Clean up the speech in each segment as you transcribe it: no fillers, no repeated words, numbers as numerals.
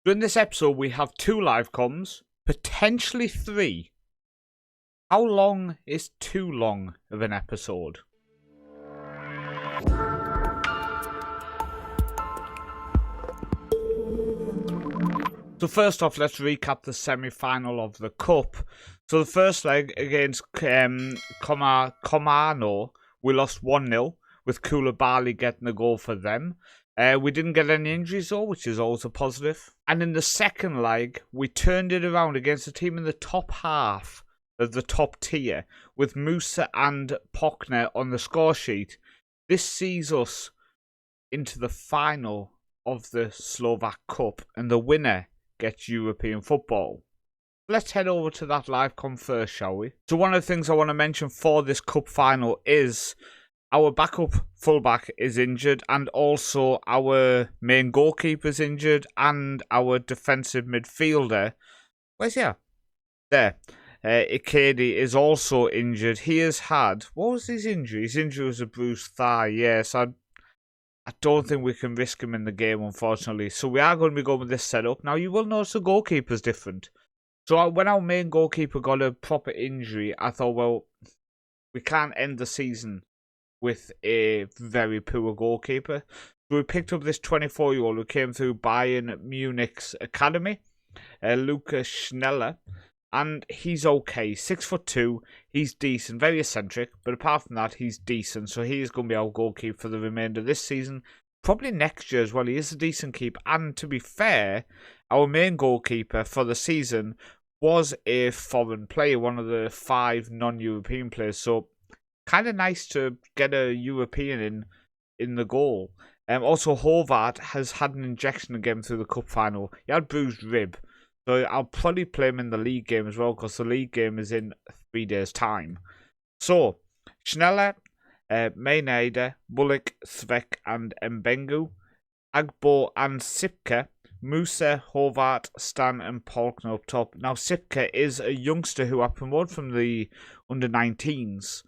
So in this episode, we have 2 live comms, potentially 3. How long is too long of an episode? So first off, let's recap the semi-final of the Cup. So the first leg against Comano, we lost 1-0, with Koulibaly getting a goal for them. We didn't get any injuries though, which is always a positive. And in the second leg, we turned it around against a team in the top half of the top tier, with Musa and Pokner on the score sheet. This sees us into the final of the Slovak Cup, and the winner gets European football. Let's head over to that live com first, shall we? So one of the things I want to mention for this Cup final is our backup fullback is injured, and also our main goalkeeper is injured, and our defensive midfielder, where's he at? There. Ikedi is also injured. He has had, what was his injury? His injury was a bruised thigh, yes. I don't think we can risk him in the game, unfortunately. So we are going to be going with this setup. Now, you will notice the goalkeeper's different. So when our main goalkeeper got a proper injury, I thought, well, we can't end the season with a very poor goalkeeper. So we picked up this 24-year-old who came through Bayern Munich's academy, Lucas Schneller, and he's okay. 6'2", he's decent, very eccentric, but apart from that, he's decent. So he is going to be our goalkeeper for the remainder of this season, probably next year as well. He is a decent keeper, and to be fair, our main goalkeeper for the season was a foreign player, one of the 5 non-European players. So kind of nice to get a European in the goal. Also, Horvath has had an injection again through the cup final. He had bruised rib, so I'll probably play him in the league game as well, because the league game is in 3 days' time. So, Schneller, Mayneder, Bullock, Svek and Mbengu, Agbo and Sipka, Musa, Horvath, Stan and Polkner up top. Now, Sipka is a youngster who I promoted from the under-19s.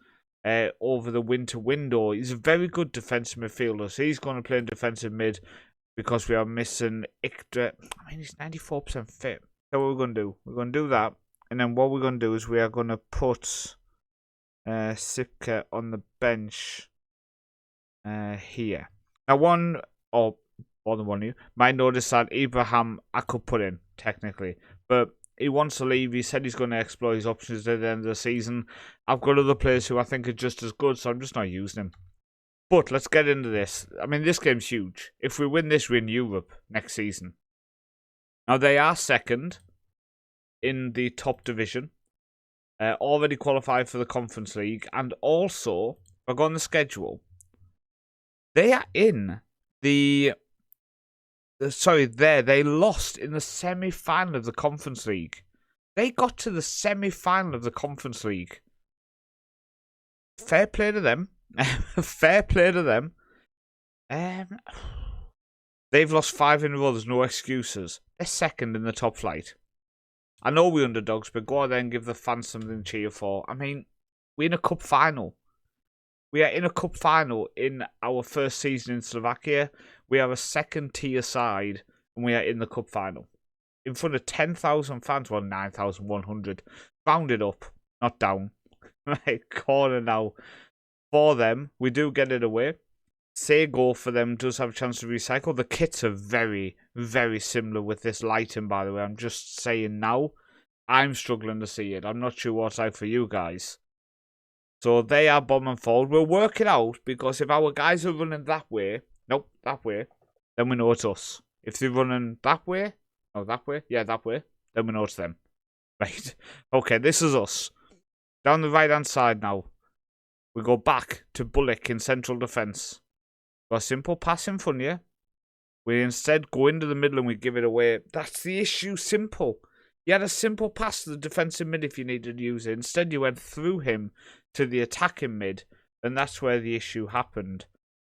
Over the winter window. He's a very good defensive midfielder, so he's going to play in defensive mid because we are missing Iktra. I mean, he's 94% fit. So what we're going to do? We're going to do that, and then what we're going to do is we are going to put Sipka on the bench here. Now, one, or more than one of you, might notice that Abraham I could put in, technically, but he wants to leave. He said he's going to explore his options at the end of the season. I've got other players who I think are just as good, so I'm just not using him. But let's get into this. I mean, this game's huge. If we win this, we're in Europe next season. Now, they are second in the top division. Already qualified for the Conference League. And also, if I go on the schedule, they are in the... they lost in the semi-final of the Conference League. They got to the semi-final of the Conference League. Fair play to them. Fair play to them. They've lost 5 in a row. There's no excuses. They're second in the top flight. I know we're underdogs, but go out there and give the fans something to cheer for. I mean, we're in a cup final. We are in a cup final in our first season in Slovakia. We are a second-tier side, and we are in the cup final. In front of 10,000 fans, well, 9,100. Rounded up, not down. Right, corner now. For them, we do get it away. Say goal for them does have a chance to recycle. The kits are very, very similar with this lighting, by the way. I'm just saying now. I'm struggling to see it. I'm not sure what's out for you guys. So they are bombing forward. We'll work it out, because if our guys are running that way, nope, that way, then we know it's us. If they're running that way, oh, that way, yeah, that way, then we know it's them. Right, okay, this is us. Down the right-hand side now. We go back to Bullock in central defence. Got a simple pass in front of you. We instead go into the middle and we give it away. That's the issue, simple. You had a simple pass to the defensive mid if you needed to use it. Instead, you went through him to the attacking mid, and that's where the issue happened.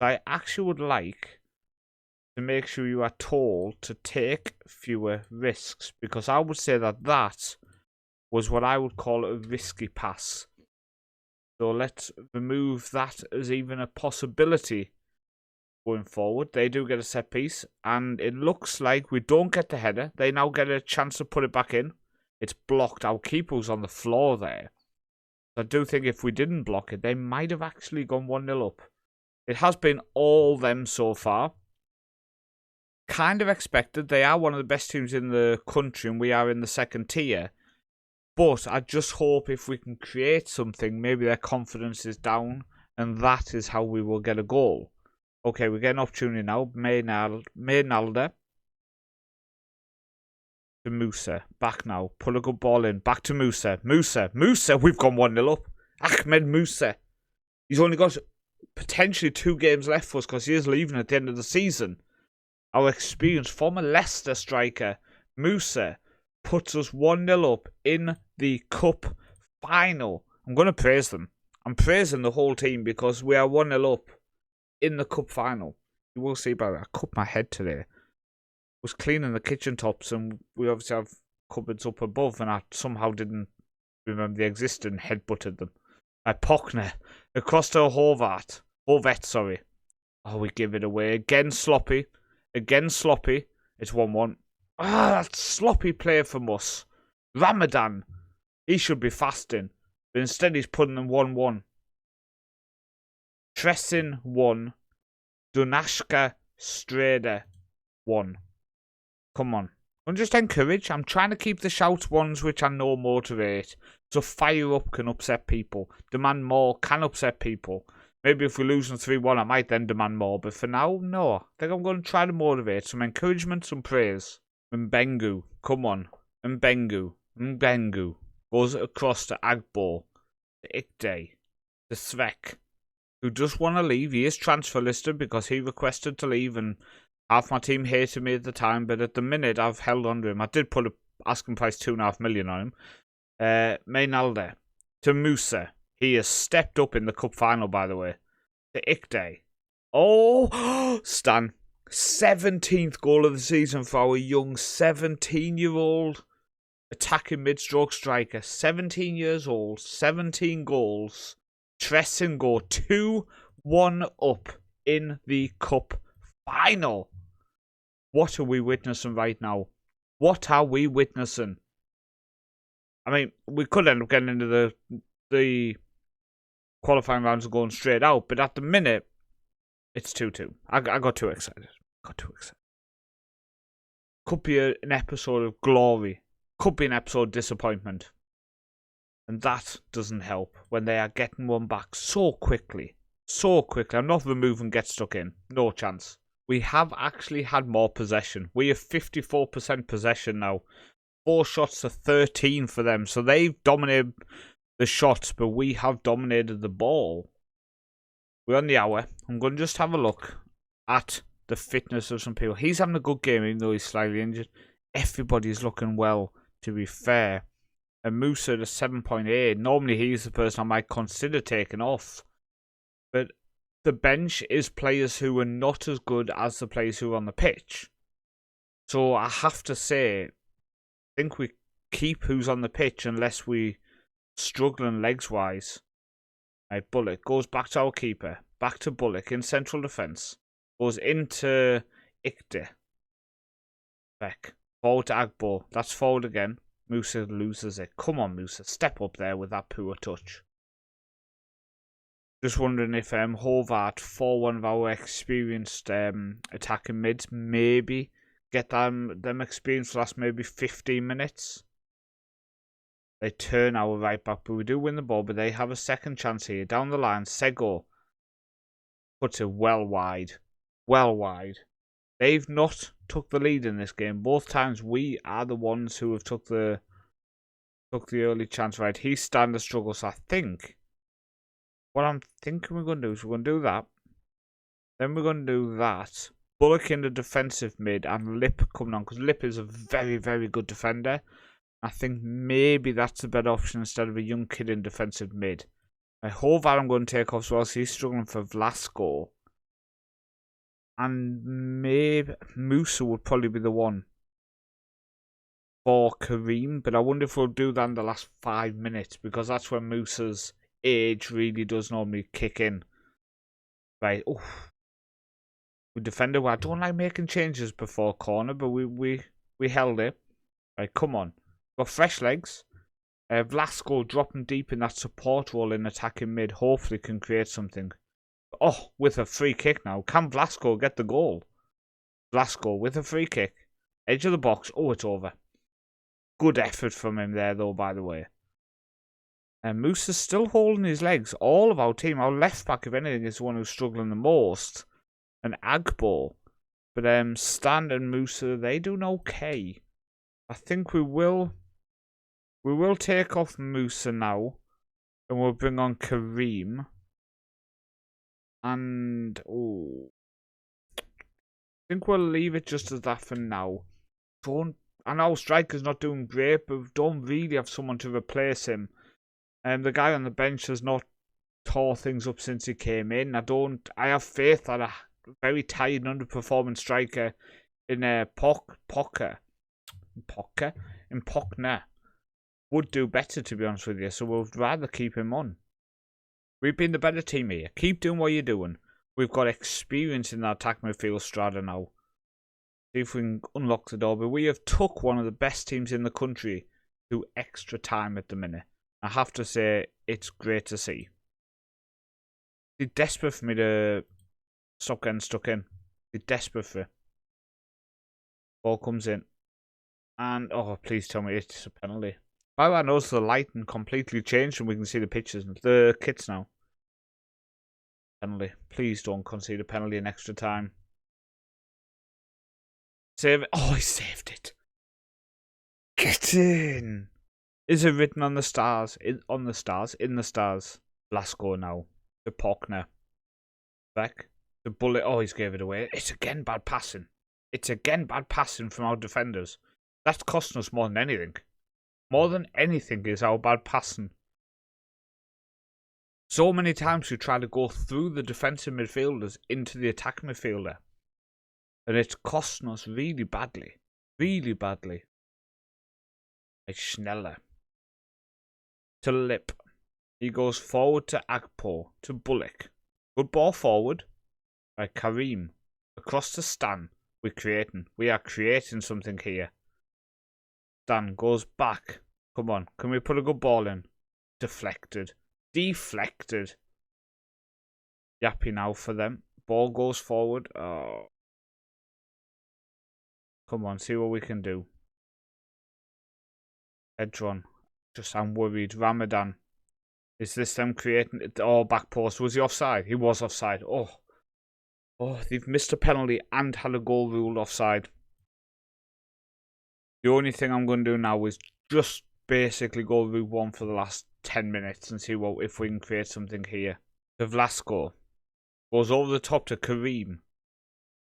I actually would like to make sure you are told to take fewer risks, because I would say that that was what I would call a risky pass. So let's remove that as even a possibility going forward. They do get a set piece, and it looks like we don't get the header. They now get a chance to put it back in. It's blocked. Our keeper was on the floor there. I do think if we didn't block it, they might have actually gone 1-0 up. It has been all them so far. Kind of expected. They are one of the best teams in the country, and we are in the second tier. But I just hope if we can create something, maybe their confidence is down, and that is how we will get a goal. Okay, we get an opportunity now. Maynalda to Musa. Back now. Pull a good ball in. Back to Musa. Musa. We've gone 1-0 up. Ahmed Musa. He's only got potentially 2 games left for us because he is leaving at the end of the season. Our experienced former Leicester striker, Musa, puts us 1-0 up in the cup final. I'm going to praise them. I'm praising the whole team because we are 1-0 up in the cup final. You will see by that. I cut my head today. I was cleaning the kitchen tops, and we obviously have cupboards up above, and I somehow didn't remember they existed and headbutted them. Pockner across to Horvat, sorry. Oh, we give it away. Again sloppy. It's 1-1. That sloppy play from us. Ramadan. He should be fasting. But instead he's putting them 1-1. Tresin 1. Dunashka Strader 1. Come on. I'm just encourage. I'm trying to keep the shout ones which I know motivate. So fire up can upset people. Demand more can upset people. Maybe if we lose them 3-1, I might then demand more. But for now, no. I think I'm going to try to motivate. Some encouragement, some praise. Mbengu. Come on. Mbengu. Goes across to Agbo. To Ikde. To Svek. Who just want to leave. He is transfer listed because he requested to leave, and half my team hated me at the time, but at the minute I've held on to him. I did put a asking price 2.5 million on him. Maynalda to Musa. He has stepped up in the cup final, by the way. To Ikde. Oh, Stan. 17th goal of the season for our young 17-year-old attacking mid-stroke striker. 17 years old, 17 goals. Tresin go 2-1 up in the cup final. What are we witnessing right now? What are we witnessing? I mean, we could end up getting into the qualifying rounds and going straight out, but at the minute, it's 2-2. I got too excited. Could be an episode of glory. Could be an episode of disappointment. And that doesn't help when they are getting one back so quickly. I'm not the move and get stuck in. No chance. We have actually had more possession. We have 54% possession now. 4 shots to 13 for them. So they've dominated the shots, but we have dominated the ball. We're on the hour. I'm going to just have a look at the fitness of some people. He's having a good game, even though he's slightly injured. Everybody's looking well, to be fair. And Musa to 7.8. Normally he's the person I might consider taking off. But the bench is players who are not as good as the players who are on the pitch. So I have to say, I think we keep who's on the pitch unless we struggling legs-wise. Right, Bullock goes back to our keeper. Back to Bullock in central defence. Goes into Ikde. Back. Forward to Agbo. That's forward again. Musa loses it. Come on, Musa. Step up there with that poor touch. Just wondering if Horvat, for one of our experienced attacking mids, maybe get them experience the last maybe 15 minutes. They turn our right back, but we do win the ball, but they have a second chance here. Down the line, Sego puts it well wide. They've not took the lead in this game. Both times we are the ones who have took the early chance. Right, he's starting to struggle, so I think what I'm thinking we're going to do is we're going to do that. Then we're going to do that. Bullock in the defensive mid and Lip coming on, because Lip is a very, very good defender. I think maybe that's a better option instead of a young kid in defensive mid. Horvat I'm going to take off as well, so he's struggling for Vlasco. And maybe Musa would probably be the one for Kareem, but I wonder if we'll do that in the last 5 minutes, because that's when Musa's age really does normally kick in. Right, We defended well. I don't like making changes before corner, but we held it. Right, come on. Got fresh legs. Vlasco dropping deep in that support role in attacking mid. Hopefully can create something. Oh, with a free kick now. Can Vlasco get the goal? Vlasco with a free kick. Edge of the box. Oh, it's over. Good effort from him there, though, by the way. And Moose is still holding his legs. All of our team, our left back, if anything, is the one who's struggling the most. And Agbo. But Stan and Musa, they doing okay. I think we will take off Musa now. And we'll bring on Kareem. And I think we'll leave it just as that for now. I know Striker's not doing great, but we don't really have someone to replace him. The guy on the bench has not tore things up since he came in. I have faith that a very tired and underperforming striker in Pockner would do better, to be honest with you. So we'd rather keep him on. We've been the better team here. Keep doing what you're doing. We've got experience in that attack midfield strata now. See if we can unlock the door. But we have took one of the best teams in the country to extra time at the minute. I have to say, it's great to see. They're desperate for me to stop getting stuck in. They're desperate for it. Ball comes in. And, oh, please tell me it's a penalty. By the way, I noticed the lighting completely changed and we can see the pictures, the kits now. Penalty. Please don't concede a penalty in extra time. Save it. Oh, he saved it. Get in. Is it written on the stars? In the stars. Blasco now. The Pockner. Back. The bullet. Oh, he's gave it away. It's again bad passing. It's again bad passing from our defenders. That's costing us more than anything. More than anything is our bad passing. So many times we try to go through the defensive midfielders into the attack midfielder. And it's costing us really badly. Really badly. It's Schneller. To Lip. He goes forward to Agpo. To Bullock. Good ball forward. By Kareem. Across to Stan. We are creating something here. Stan goes back. Come on. Can we put a good ball in? Deflected. Deflected. Yappy now for them. Ball goes forward. Oh. Come on. See what we can do. Edron. I'm worried. Ramadan. Is this them creating it? Oh, back post. Was he offside? He was offside. Oh, they've missed a penalty and had a goal ruled offside. The only thing I'm going to do now is just basically go route one for the last 10 minutes and see if we can create something here. The Vlasco goes over the top to Kareem.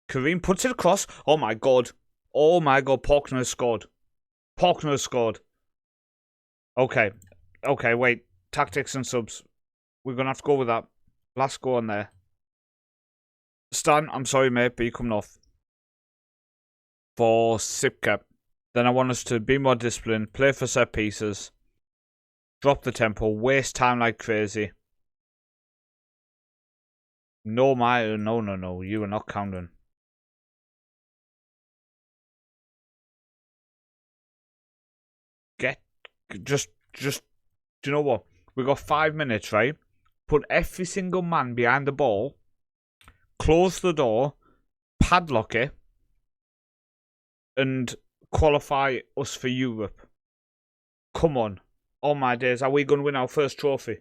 Kareem puts it across. Oh my god. Oh my god. Pockner has scored. Pockner has scored. Okay, wait. Tactics and subs. We're going to have to go with that. Vlasco on there. Stan, I'm sorry, mate, but you're coming off. For Sipka. Then I want us to be more disciplined, play for set pieces, drop the tempo, waste time like crazy. No, you are not counting. Just, do you know what? We got 5 minutes, right? Put every single man behind the ball, close the door, padlock it, and qualify us for Europe. Come on. Oh my days, are we going to win our first trophy?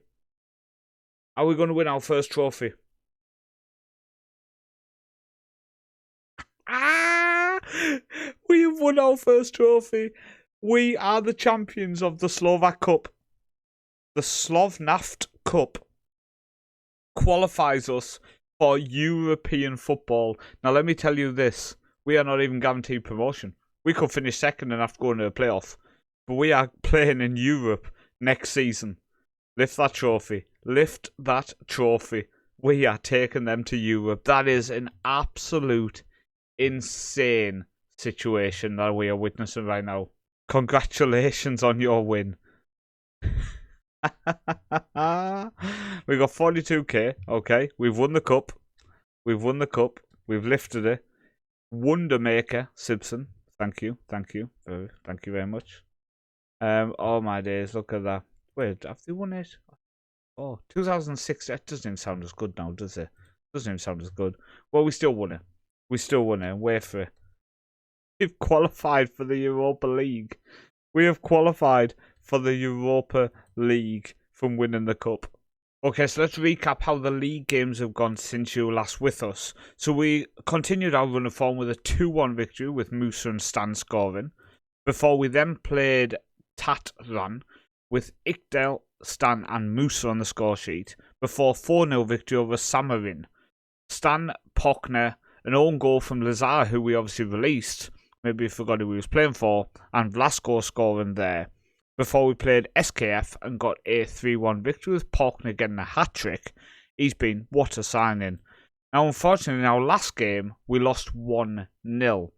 Are we going to win our first trophy? We have won our first trophy. We are the champions of the Slovak Cup. The Slovnaft Cup qualifies us for European football. Now, let me tell you this. We are not even guaranteed promotion. We could finish second and have to go into a playoff. But we are playing in Europe next season. Lift that trophy. Lift that trophy. We are taking them to Europe. That is an absolute insane situation that we are witnessing right now. Congratulations on your win. We got 42k. Okay, we've won the cup. We've won the cup. We've lifted it. Wondermaker, Simpson. Thank you. Thank you very much. Oh my days, look at that. Wait, have they won it? Oh, 2006, that doesn't even sound as good now, does it? Doesn't even sound as good. Well, we still won it. We still won it. Wait for it. We've qualified for the Europa League. We have qualified for the Europa League from winning the cup. Okay, so let's recap how the league games have gone since you were last with us. So we continued our run of form with a 2-1 victory with Musa and Stan scoring. Before we then played Tatran with Ikdel, Stan and Musa on the score sheet. Before 4-0 victory over Samarin. Stan, Pockner, an own goal from Lazar, who we obviously released. Maybe you forgot who he was playing for. And Vlasco scoring there. Before we played SKF and got a 3-1 victory with Pockner getting a hat-trick. He's been what a signing. Now, unfortunately, in our last game, we lost 1-0.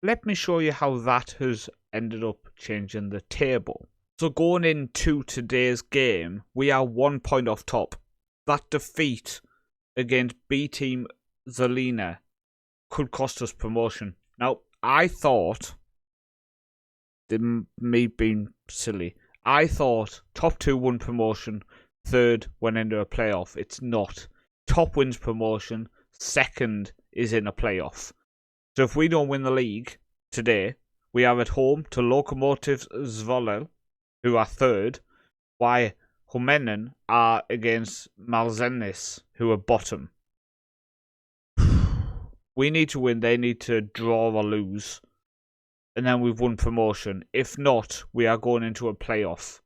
Let me show you how that has ended up changing the table. So going into today's game, we are 1 point off top. That defeat against B-Team Zelina could cost us promotion. Now, I thought, me being silly, I thought top 2 won promotion, third went into a playoff. It's not. Top wins promotion, second is in a playoff. So if we don't win the league today, we are at home to Lokomotiv Zvolil, who are third, while Humenen are against Malzenis, who are bottom. We need to win, they need to draw or lose. And then we've won promotion. If not, we are going into a playoff.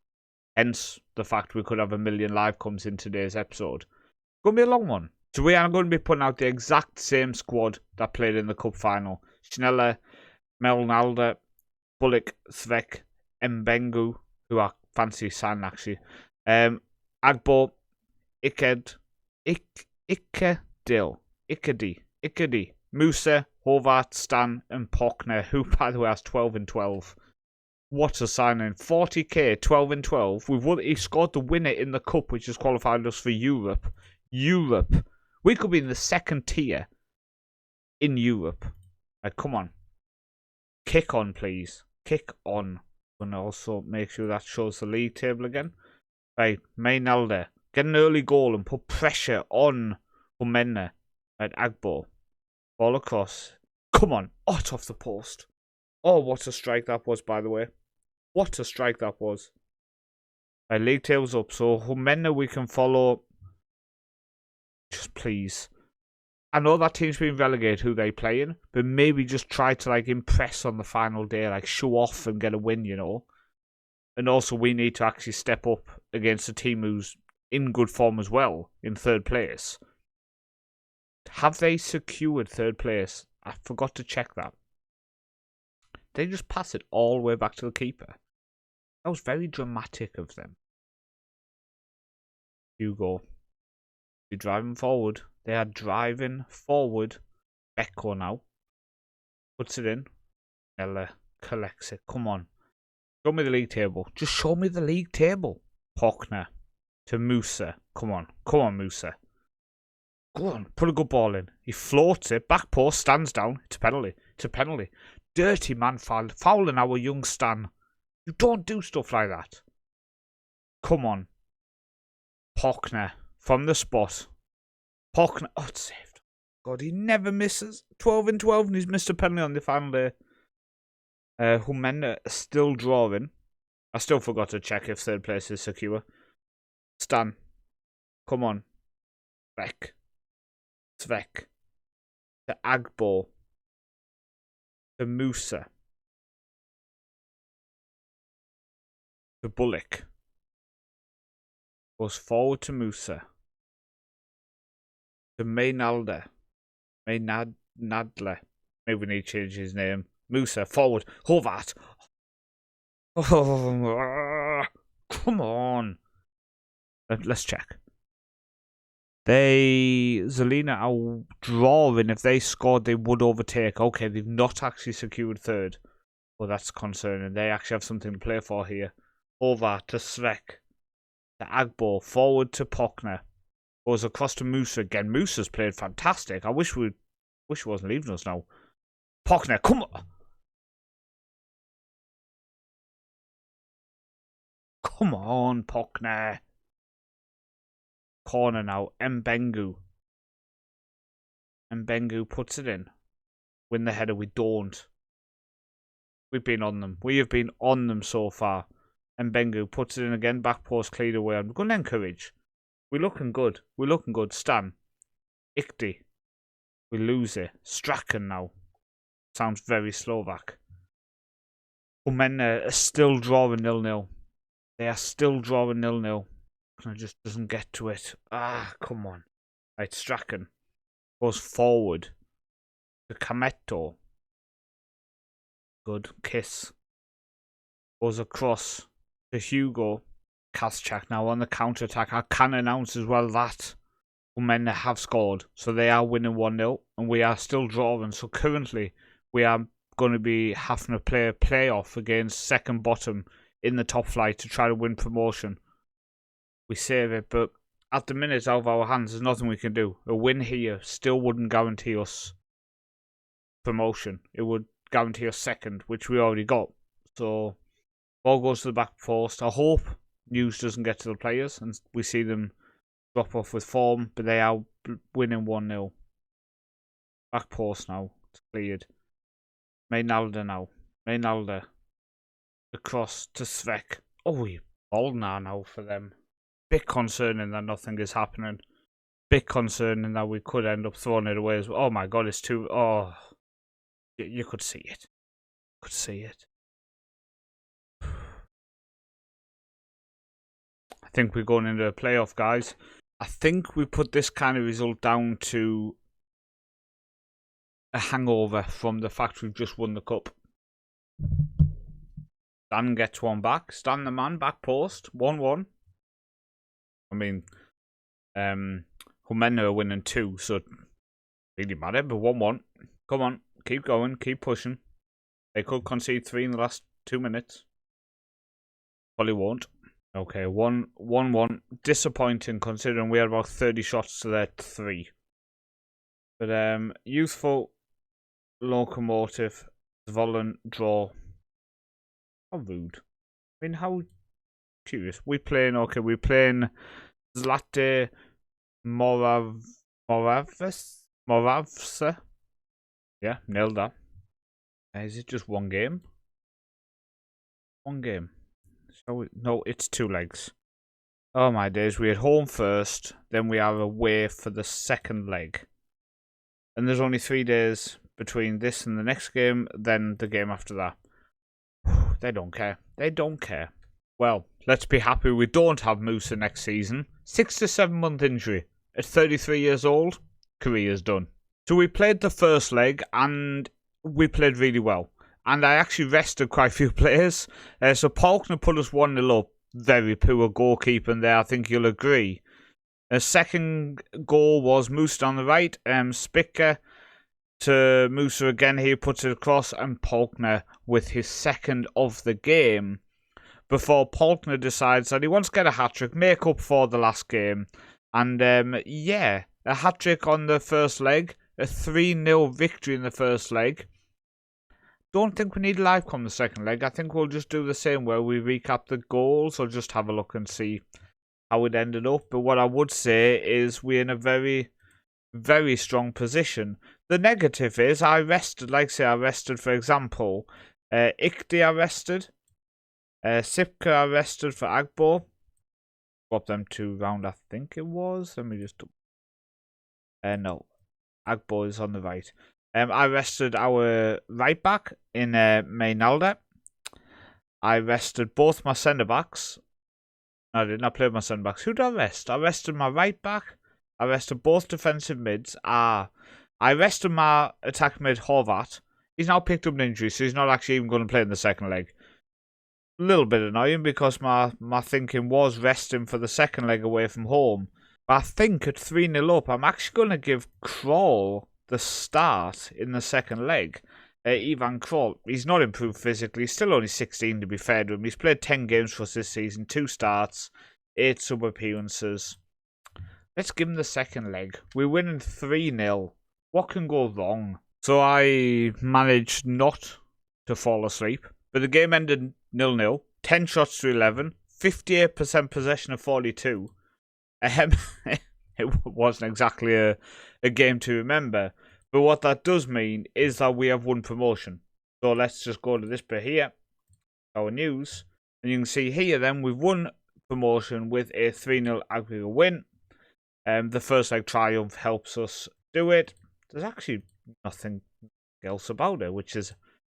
Hence, the fact we could have 1 million live comes in today's episode. It's going to be a long one. So we are going to be putting out the exact same squad that played in the cup final. Schneller, Melnalder, Bullock, Svek, Mbengu, who are fancy signing actually. Agbo, Iked, Ikedi, Musa, Horvath, Stan, and Pockner, who by the way has 12 and 12. What a signing. 40k, 12 and 12. He scored the winner in the cup, which has qualified us for Europe. We could be in the second tier in Europe. Come on. Kick on, please. Kick on. And also make sure that shows the league table again. Right, Maynalder. Get an early goal and put pressure on Humenne. Right, Agbo. Ball across. Come on. Oh, it's off the post. Oh, what a strike that was, by the way. What a strike that was. Right, league table's up. So Humenne we can follow. Just please. I know that team's been relegated who they playing, but maybe just try to impress on the final day, show off and get a win, you know. And also we need to actually step up against a team who's in good form as well, in third place. Have they secured third place? I forgot to check that. They just pass it all the way back to the keeper. That was very dramatic of them. Hugo. You're driving forward. They are driving forward. Becco now. Puts it in. Ella collects it. Come on. Show me the league table. Just show me the league table. Pockner to Musa. Come on. Come on, Musa. Go on. Put a good ball in. He floats it. Back post. Stands down. It's a penalty. It's a penalty. Dirty man fouling our young Stan. You don't do stuff like that. Come on. Pockner. From the spot. Pockner. Oh, it's saved. God, he never misses. 12 and 12 and he's missed a penalty on the final day. Humenda still drawing. I still forgot to check if third place is secure. Stan. Come on. Svek. To Agbo. To Musa. To Bullock. Goes forward to Musa. To Maynalder. Nadler. Maybe we need to change his name. Musa, forward. Horvath. Oh, come on. Let's check. Zelina are drawing. If they scored, they would overtake. Okay, they've not actually secured third. Well, that's concerning. They actually have something to play for here. Horvath to Svek. To Agbo. Forward to Pockner. Goes across to Musa again. Musa's played fantastic. I wish we Wish he wasn't leaving us now. Pockner, come on. Come on, Pockner. Corner now. Mbengu. Mbengu puts it in. Win the header. We don't. We've been on them. We have been on them so far. Mbengu puts it in again. Back post cleared away. I'm going to encourage. We're looking good. We're looking good. Stan. Ikti. We lose it. Strachan now. Sounds very Slovak. Umena are still drawing 0-0. They are still drawing 0-0. And just doesn't get to it. Ah, come on. Right, Strachan goes forward to Kameto. Good. Kiss. Goes across to Hugo. Kaschak now on the counter-attack. I can announce as well that Umena have scored. So they are winning 1-0. And we are still drawing. So currently we are going to be having to play a playoff against second bottom in the top flight to try to win promotion. We save it, but at the minute out of our hands, there's nothing we can do. A win here still wouldn't guarantee us promotion. It would guarantee us second, which we already got. So, ball goes to the back post. I hope news doesn't get to the players and we see them drop off with form, but they are winning 1-0. Back post now. It's cleared. Maynalda now. Maynalda. Across to Svek. Oh, we Bolnar now for them. Bit concerning that nothing is happening. Bit concerning that we could end up throwing it away as well. Oh my god, it's too... Oh, you could see it. Could see it. I think we're going into a playoff, guys. I think we put this kind of result down to a hangover from the fact we've just won the cup. Stan gets one back. Stan the man, back post. 1-1. I mean, Humena are winning 2, so it really matter, but 1-1. Come on, keep going, keep pushing. They could concede 3 in the last 2 minutes. Probably won't. Okay, 1-1. Disappointing considering we had about 30 shots to their 3. But youthful, locomotive, Zvolen, draw. How rude. I mean, how curious. We're playing Zlate Moravsa. Yeah, nailed that. Is it just one game? One game. No, it's 2 legs. Oh my days, we had home first, then we are away for the second leg. And there's only 3 days between this and the next game, then the game after that. They don't care. They don't care. Well, let's be happy we don't have Musa next season. 6 to 7 month injury. At 33 years old, career's done. So we played the first leg and we played really well. And I actually rested quite a few players. So Polkner put us 1-0 up. Very poor goalkeeping there, I think you'll agree. The second goal was Musa on the right. Spicker to Musa again. He puts it across. And Polkner with his second of the game. Before Polkner decides that he wants to get a hat-trick, make up for the last game. And yeah, a hat-trick on the first leg. A 3-0 victory in the first leg. Don't think we need a live com the second leg. I think we'll just do the same where we recap the goals or just have a look and see how it ended up. But what I would say is we're in a very, very strong position. The negative is I rested, for example, Ikti I rested, Sipka I rested for Agbo. Swap them 2 round, I think it was. Let me just... no, Agbo is on the right. I rested our right back in Maynalda. I rested both my centre backs. I did not play with my centre backs. Who did I rest? I rested my right back. I rested both defensive mids. I rested my attack mid Horvat. He's now picked up an injury, so he's not actually even going to play in the second leg. A little bit annoying because my thinking was resting for the second leg away from home. But I think at 3-0 up, I'm actually going to give Kroll the start in the second leg. Ivan Kroll, he's not improved physically. He's still only 16 to be fair to him. He's played 10 games for us this season, 2 starts, 8 sub appearances. Let's give him the second leg. We're winning 3-0. what can go wrong? So I managed not to fall asleep, but the game ended 0-0, 10 shots to 11, 58% possession of 42. It wasn't exactly a game to remember, but what that does mean is that we have won promotion. So let's just go to this bit here, our news, and you can see here then we've won promotion with a 3-0 aggregate win. The first leg triumph helps us do it. There's actually nothing else about it, which is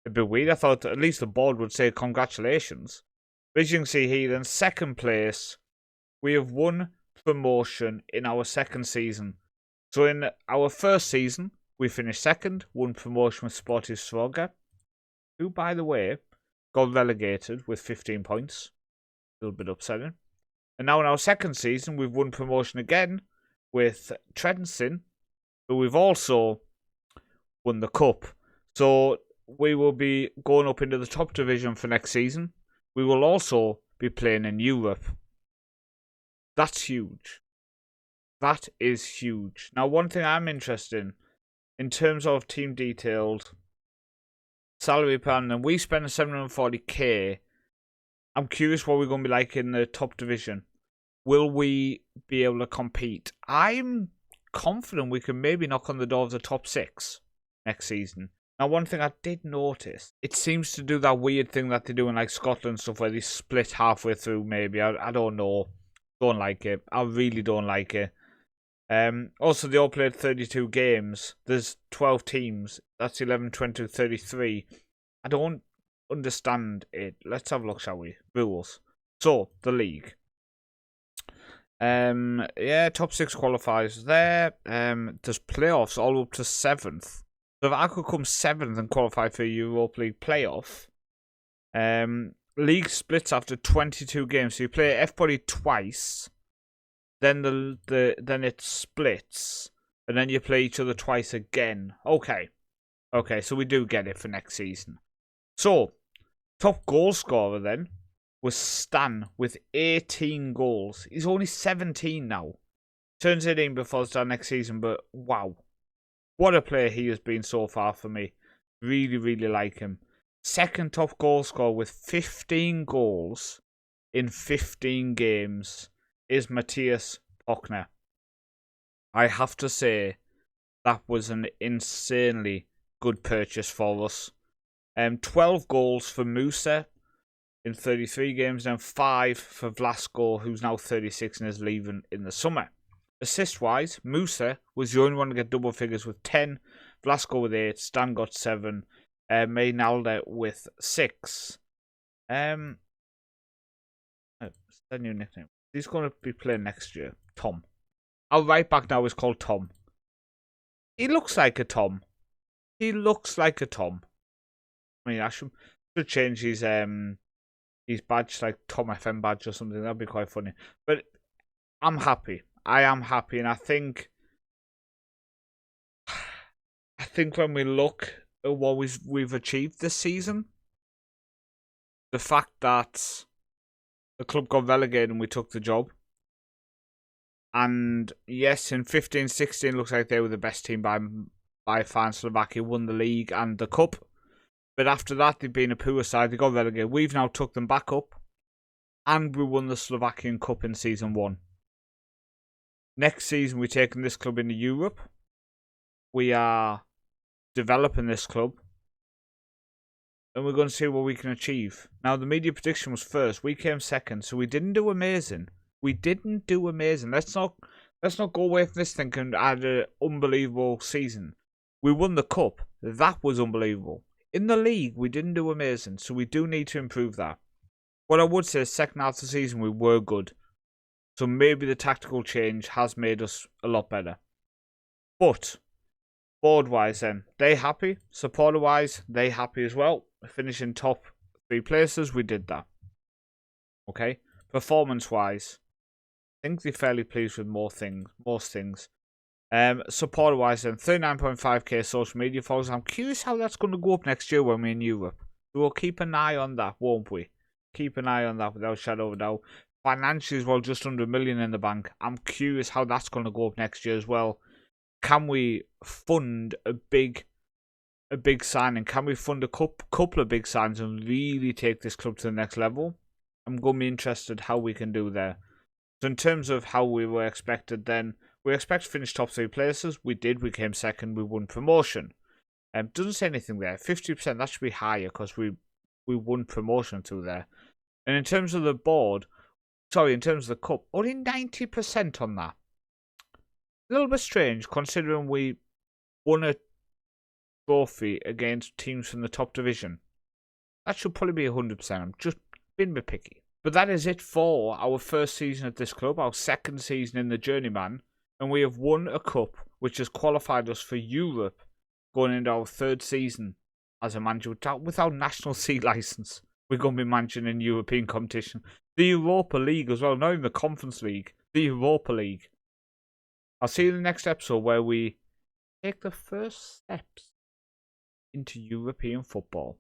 a bit weird. I thought at least the board would say congratulations. But as you can see here, in second place, we have won promotion in our second season. So in our first season, we finished second, won promotion with Sportive Stroga, who, by the way, got relegated with 15 points. A little bit upsetting. And now in our second season, we've won promotion again with Trenton, but we've also won the cup. So we will be going up into the top division for next season. We will also be playing in Europe. That's huge. That is huge. Now, one thing I'm interested in terms of team details, salary plan, and we spend 740k. I'm curious what we're going to be like in the top division. Will we be able to compete? I'm confident we can maybe knock on the door of the top 6 next season. Now, one thing I did notice, it seems to do that weird thing that they do in like Scotland stuff where they split halfway through maybe. I don't know. Don't like it. I really don't like it. Also, they all played 32 games. There's 12 teams. That's 11, 20, 33. I don't understand it. Let's have a look, shall we? Rules. So, the league. Yeah, top 6 qualifiers there. There's playoffs all up to 7th. So if I could come 7th and qualify for a Europa League playoff, league splits after 22 games. So you play everybody twice, then then it splits, and then you play each other twice again. Okay, so we do get it for next season. So, top goal scorer then was Stan with 18 goals. He's only 17 now. Turns 18 before the start next season, but wow. What a player he has been so far for me. Really, really like him. Second top goal scorer with 15 goals in 15 games is Matthias Pochner. I have to say, that was an insanely good purchase for us. 12 goals for Musa in 33 games, and 5 for Vlasko, who's now 36 and is leaving in the summer. Assist-wise, Musa was the only one to get double figures with 10, Vlasko with 8, Stan got 7, Maynalda with 6. New nickname. He's going to be playing next year. Tom. Our right back now is called Tom. He looks like a Tom. I mean, I should change his badge, like Tom FM badge or something. That'd be quite funny. But I'm happy. I am happy, and I think when we look at what we've achieved this season, the fact that the club got relegated and we took the job, and yes, in 15-16 looks like they were the best team by far. Slovakia won the league and the cup, but after that they've been a poor side. They got relegated. We've now took them back up, and we won the Slovakian Cup in season 1. Next season, we're taking this club into Europe. We are developing this club. And we're going to see what we can achieve. Now, the media prediction was first. We came second, so we didn't do amazing. Let's not go away from this thinking I had an unbelievable season. We won the cup. That was unbelievable. In the league, we didn't do amazing, so we do need to improve that. What I would say is second half of the season, we were good. So maybe the tactical change has made us a lot better. But, board-wise then, they happy. Supporter-wise, they happy as well. Finishing top 3 places, we did that. Okay? Performance-wise, I think they're fairly pleased with most things. Supporter-wise then, 39.5k social media followers. I'm curious how that's going to go up next year when we're in Europe. We'll keep an eye on that, won't we? Keep an eye on that without a shadow of a doubt. Financially as well, just under $1 million in the bank. I'm curious how that's going to go up next year as well. can we fund a big signing? Can we fund a couple of big signings and really take this club to the next level? I'm going to be interested how we can do there. So in terms of how we were expected, then we expect to finish top 3 places. We did. We came second. We won promotion. Doesn't say anything there. 50%. That should be higher because we won promotion to there. And in terms of the board, in terms of the cup, only 90% on that. A little bit strange considering we won a trophy against teams from the top division. That should probably be 100%. I'm just being a bit picky. But that is it for our first season at this club, our second season in the Journeyman. And we have won a cup which has qualified us for Europe going into our third season as a manager without national C licence. We're going to be managing in European competition. The Europa League as well, not even the Conference League. The Europa League. I'll see you in the next episode where we take the first steps into European football.